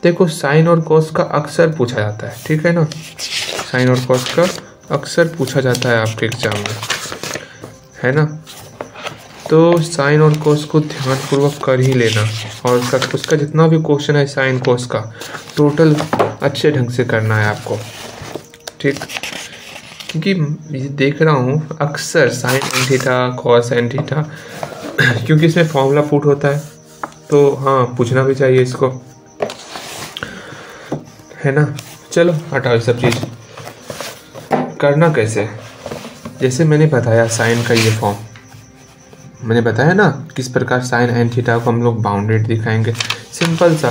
देखो साइन और कॉस का अक्सर पूछा जाता है, ठीक है ना, साइन और कॉस का अक्सर पूछा जाता है आपके एग्जाम में, है ना। तो साइन और कॉस को ध्यानपूर्वक कर ही लेना, और उसका जितना भी क्वेश्चन है साइन कॉस का टोटल अच्छे ढंग से करना है आपको, ठीक। क्योंकि ये देख रहा हूँ अक्सर sine N theta cos n theta, क्योंकि इसमें फॉर्मूला पुट होता है, तो हाँ पूछना भी चाहिए इसको, है ना। चलो हटाओ ये सब चीज़। करना कैसे, जैसे मैंने बताया साइन का ये फॉर्म मैंने बताया ना, किस प्रकार साइन एन थीटा को हम लोग बाउंडेड दिखाएंगे। सिंपल सा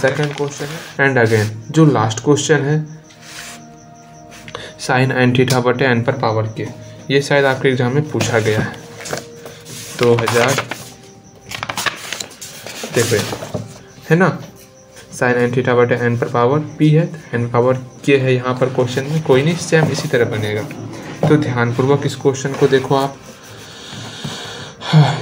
सेकंड क्वेश्चन है। एंड अगेन जो लास्ट क्वेश्चन है साइन एन थीटा बटे एन पर पावर के, ये शायद आपके एग्जाम में पूछा गया है 2000, देखो है ना, साइन एन थीटा बटे एन पर पावर पी है, एन पावर के है यहाँ पर क्वेश्चन में, कोई नहीं सेम इसी तरह बनेगा। तो ध्यानपूर्वक इस क्वेश्चन को देखो आप।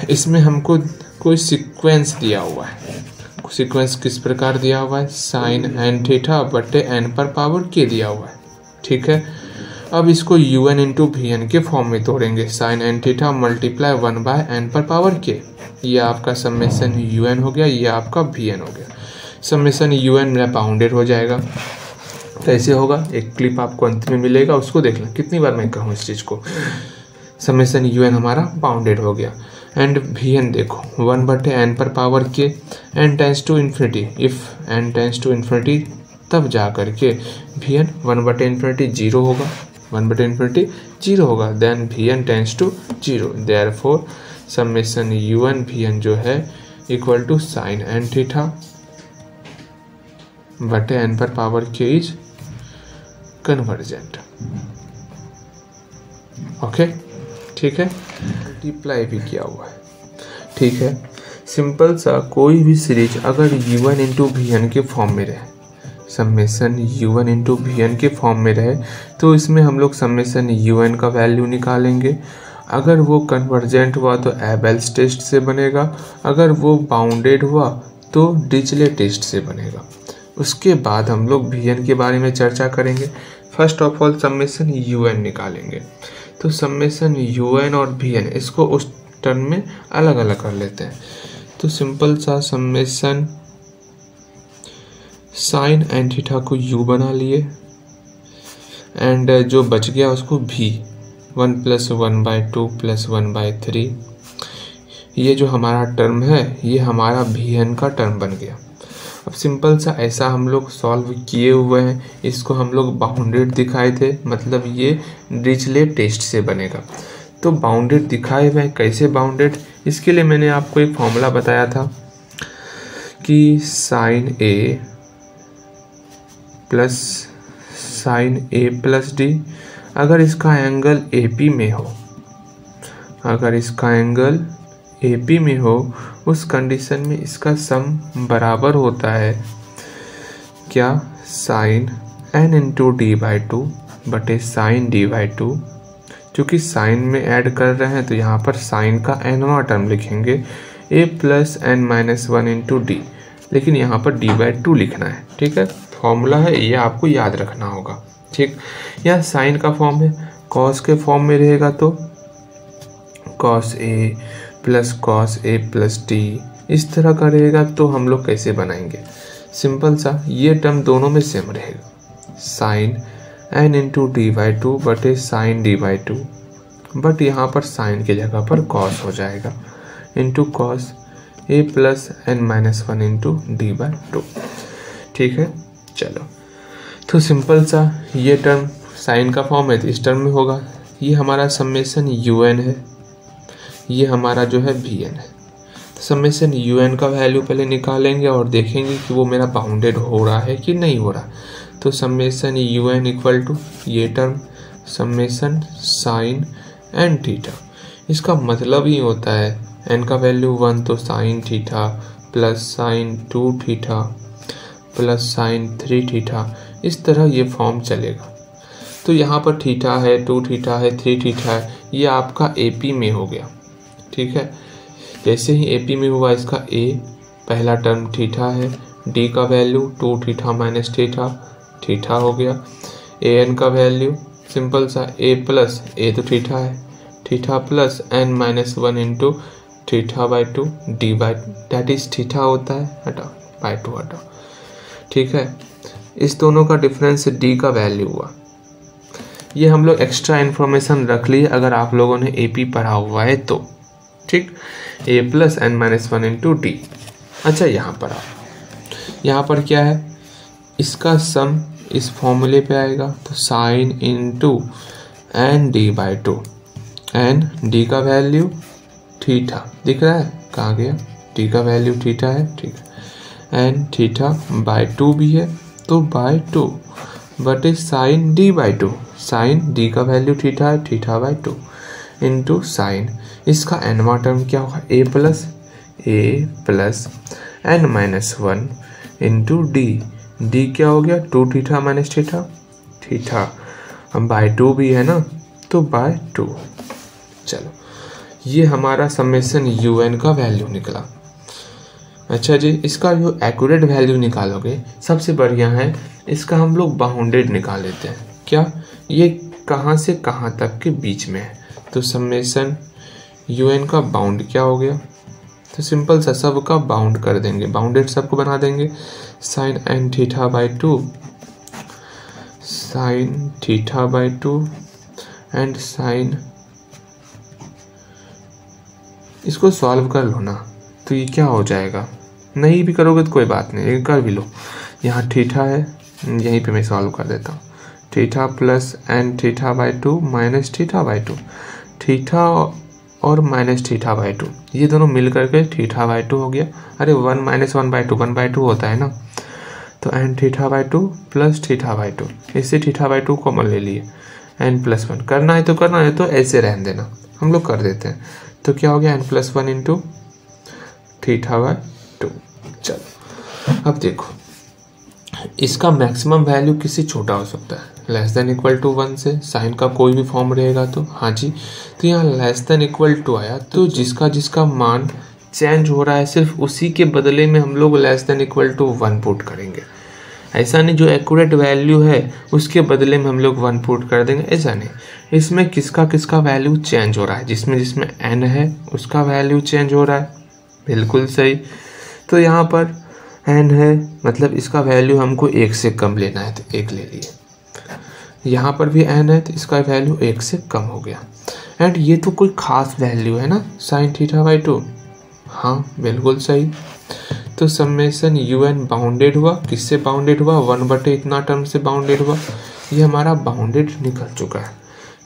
इसमें हमको कोई सीक्वेंस दिया हुआ है, सीक्वेंस किस प्रकार दिया हुआ है, साइन एन थीटा बटे एन पर पावर के दिया हुआ है, ठीक है। अब इसको U N into V N के फॉर्म में तोड़ेंगे, sign N theta multiply 1/n पर पावर के, ये आपका समेसन यू एन हो गया, ये आपका वी एन हो गया। समेसन यू एन मेरा बाउंडेड हो जाएगा, कैसे होगा एक क्लिप आपको अंत में मिलेगा, उसको देख लें, कितनी बार मैं कहूँ इस चीज़ को। समेसन यू एन हमारा बाउंडेड हो गया, एंड वी एन देखो 1/n पर पावर के, n tends to infinity, if n tends to infinity तब जा करके वी एन 1/∞ 0 होगा, 1/∞ 0 होगा, then V N tends to 0, therefore summation you N V N जो है equal to sine N theta बटे एन पर पावर के इज कन्वर्जेंट। ओके ठीक है, मल्टीप्लाई भी किया हुआ है, ठीक है। सिंपल सा कोई भी सीरीज अगर U N into V N के फॉर्म में रहे, summation you N into V N के फॉर्म में रहे, तो इसमें हम लोग समेसन यू एन का वैल्यू निकालेंगे। अगर वो कन्वर्जेंट हुआ तो एबेल्स टेस्ट से बनेगा, अगर वो बाउंडेड हुआ तो डिरिचलेट टेस्ट से बनेगा। उसके बाद हम लोग वी एन के बारे में चर्चा करेंगे। First of all summation you N निकालेंगे, तो समेसन यू एन और वी एन इसको उस टर्म में अलग अलग कर लेते हैं। तो सिंपल सा समेसन साइन एन थीटा को यू बना लिए, एंड जो बच गया उसको भी 1 + 1/2 + 1/3, ये जो हमारा टर्म है ये हमारा वी एन का टर्म बन गया। अब सिंपल सा ऐसा हम लोग सॉल्व किए हुए हैं, इसको हम लोग बाउंडेड दिखाए थे, मतलब ये डिरिचलेट टेस्ट से बनेगा। तो बाउंडेड दिखाए हुए हैं, कैसे बाउंडेड, इसके लिए मैंने आपको एक फॉर्मूला बताया था कि साइन ए प्लस साइन ए प्लस डी, अगर इसका एंगल ए पी में हो, अगर इसका एंगल ए पी में हो, उस कंडीशन में इसका सम बराबर होता है क्या, साइन एन इंटू डी/2 बटे साइन डी/2। क्योंकि साइन में ऐड कर रहे हैं तो यहाँ पर साइन का nवां टर्म लिखेंगे, a + n-1 इंटू डी, लेकिन यहाँ पर डी/2 लिखना है, ठीक है। फॉर्मूला है ये आपको याद रखना होगा, ठीक। यहाँ साइन का फॉर्म है, कॉस के फॉर्म में रहेगा तो cos A plus cos A plus D, इस तरह का रहेगा। तो हम लोग कैसे बनाएंगे, सिंपल सा ये टर्म दोनों में सेम रहेगा, साइन एन इंटू डी/2 बटे साइन डी/2, बट यहाँ पर साइन की जगह पर कॉस हो जाएगा, into cos A + n-1 into डी/2, ठीक है। चलो तो सिंपल सा ये टर्म साइन का फॉर्म है तो इस टर्म में होगा, ये हमारा समेसन यू एन है, ये हमारा जो है वी एन है। तो समेसन यू एन का वैल्यू पहले निकालेंगे और देखेंगे कि वो मेरा बाउंडेड हो रहा है कि नहीं हो रहा। तो summation you n equal to ये term summation sine N theta, इसका मतलब ही होता है एन का वैल्यू 1 तो sine theta plus sign 2 theta plus sign 3 theta, इस तरह ये फॉर्म चलेगा। तो यहाँ पर थीटा है, 2 थीटा है, 3 थीटा है, ये आपका एपी में हो गया, ठीक है। जैसे ही एपी में हुआ इसका ए पहला टर्म थीटा है, डी का value 2 theta minus theta, theta हो गया। ए एन का वैल्यू सिंपल सा ए प्लस ए तो थीटा है, theta plus N minus 1 into theta by 2 D by that is theta होता है, हटाओ बाई 2 हटाओ, ठीक है। इस दोनों का डिफरेंस डी का वैल्यू हुआ। ये हम लोग एक्स्ट्रा इन्फॉर्मेशन रख लिए अगर आप लोगों ने एपी पढ़ा हुआ है तो, ठीक। A plus N minus 1 into d. अच्छा यहाँ पर आओ, यहाँ पर क्या है, इसका सम इस फॉर्मूले पे आएगा तो sine into N D by 2, N D का वैल्यू थीटा दिख रहा है, कहाँ गया, डी का वैल्यू थीटा है, ठीक है। एन थीटा बाई 2 भी है तो बाई 2 बटे sine d by 2, sine d का वैल्यू थीटा है, थीटा बाई 2 इंटू साइन, इसका एनवा टर्म क्या होगा, a plus N minus 1 into d, d क्या हो गया 2 थीटा माइनस थीटा, थीटा हम बाई 2 भी है ना तो बाई 2। चलो ये हमारा समेशन यू एन का वैल्यू निकला। अच्छा जी, इसका जो एक्यूरेट वैल्यू निकालोगे सबसे बढ़िया है इसका हम लोग बाउंडेड निकाल लेते हैं। क्या ये कहाँ से कहाँ तक के बीच में है, तो समेशन यू एन का बाउंड क्या हो गया, तो सिंपल सा सब का बाउंड कर देंगे, बाउंडेड सबको बना देंगे। Sine N theta by 2, sine theta by 2 and sine, इसको सॉल्व कर लो ना तो ये क्या हो जाएगा, नहीं भी करोगे तो कोई बात नहीं, कर भी लो। यहाँ थीटा है, यहीं पे मैं सॉल्व कर देता हूँ, theta plus N theta by 2 minus theta by 2, theta और माइनस थीटा बाई 2 ये दोनों मिल करके थीटा बाई 2 हो गया। अरे 1 माइनस 1 बाई 2 1 बाई 2 होता है ना, तो N theta by 2 plus theta by 2, इससे थीटा बाई 2 कॉमन ले लिए, एन प्लस 1 करना है तो करना है तो ऐसे रहने देना, हम लोग कर देते हैं। तो क्या हो गया N plus 1 into theta by 2। चलो अब देखो इसका मैक्सिमम वैल्यू किससे छोटा हो सकता है, लेस देन इक्वल टू 1 से, साइन का कोई भी फॉर्म रहेगा तो, हाँ जी। तो यहाँ लेस देन इक्वल टू आया तो जिसका जिसका मान चेंज हो रहा है सिर्फ उसी के बदले में हम लोग less than equal to 1 put करेंगे। ऐसा नहीं जो एक्यूरेट वैल्यू है उसके बदले में हम लोग 1 पुट कर देंगे, ऐसा नहीं। इसमें किसका किसका वैल्यू चेंज हो रहा है, जिसमें जिसमें एन है उसका वैल्यू चेंज हो रहा है, बिल्कुल सही। तो यहाँ पर एन है मतलब इसका वैल्यू हमको 1 से कम लेना है तो 1 ले लिए, यहाँ पर भी एन है तो इसका वैल्यू 1 से कम हो गया। एंड ये तो कोई खास वैल्यू है ना साइन थीटा बाई 2, हाँ बिल्कुल सही। तो समेशन यू एन बाउंडेड हुआ, किससे बाउंडेड हुआ, 1 बटे इतना टर्म से बाउंडेड हुआ, ये हमारा बाउंडेड निकल चुका है।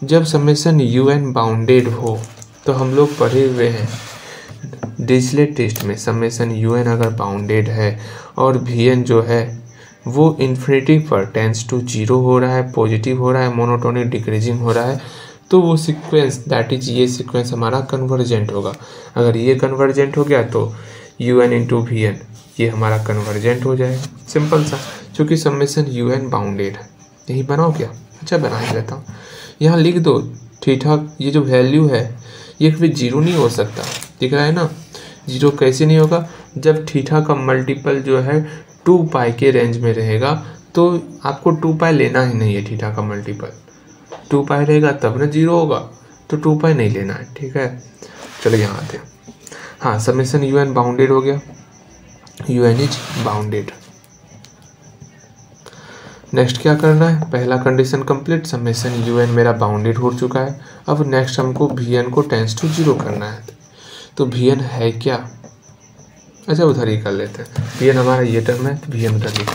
जब समेशन यू एन बाउंडेड हो तो हम लोग पढ़े हुए हैं डिरिचलेट टेस्ट में, समेशन यू एन अगर बाउंडेड है और वी एन जो है वो इन्फिनिटी पर टेंस टू 0 हो रहा है, पॉजिटिव हो रहा है, मोनोटोनिक डिक्रीजिंग हो रहा है, तो वो सीक्वेंस दैट इज ये सीक्वेंस हमारा कन्वर्जेंट होगा। अगर ये कन्वर्जेंट हो गया तो U N into V N ये हमारा कन्वर्जेंट हो जाएगा, सिंपल सा, क्योंकि समेशन यू एन बाउंडेड है। यही बनाओ क्या, अच्छा बना ही रहता हूँ। यहाँ लिख दो थीटा, ये जो वैल्यू है ये कभी 0 नहीं हो सकता, दिख रहा है ना। 0 कैसे नहीं होगा, जब थीटा का मल्टीपल जो है 2 पाई के रेंज में रहेगा तो आपको 2 पाई लेना ही नहीं है, थीटा का मल्टीपल 2 पाई रहेगा तब ना 0 होगा, तो 2 पाई नहीं लेना है, ठीक है। चलो यहाँ आते हैं, हाँ समेशन यू एन बाउंडेड हो गया, U N is bounded. Next क्या करना है, पहला condition complete, summation U N मेरा बाउंडेड हो चुका है। अब नेक्स्ट हमको वी एन को टेंस टू 0 करना है, तो वी एन है क्या, अच्छा उधर ही कर लेते हैं, वी एन हमारा ये टर्म है तो वी एन उधर लिखा।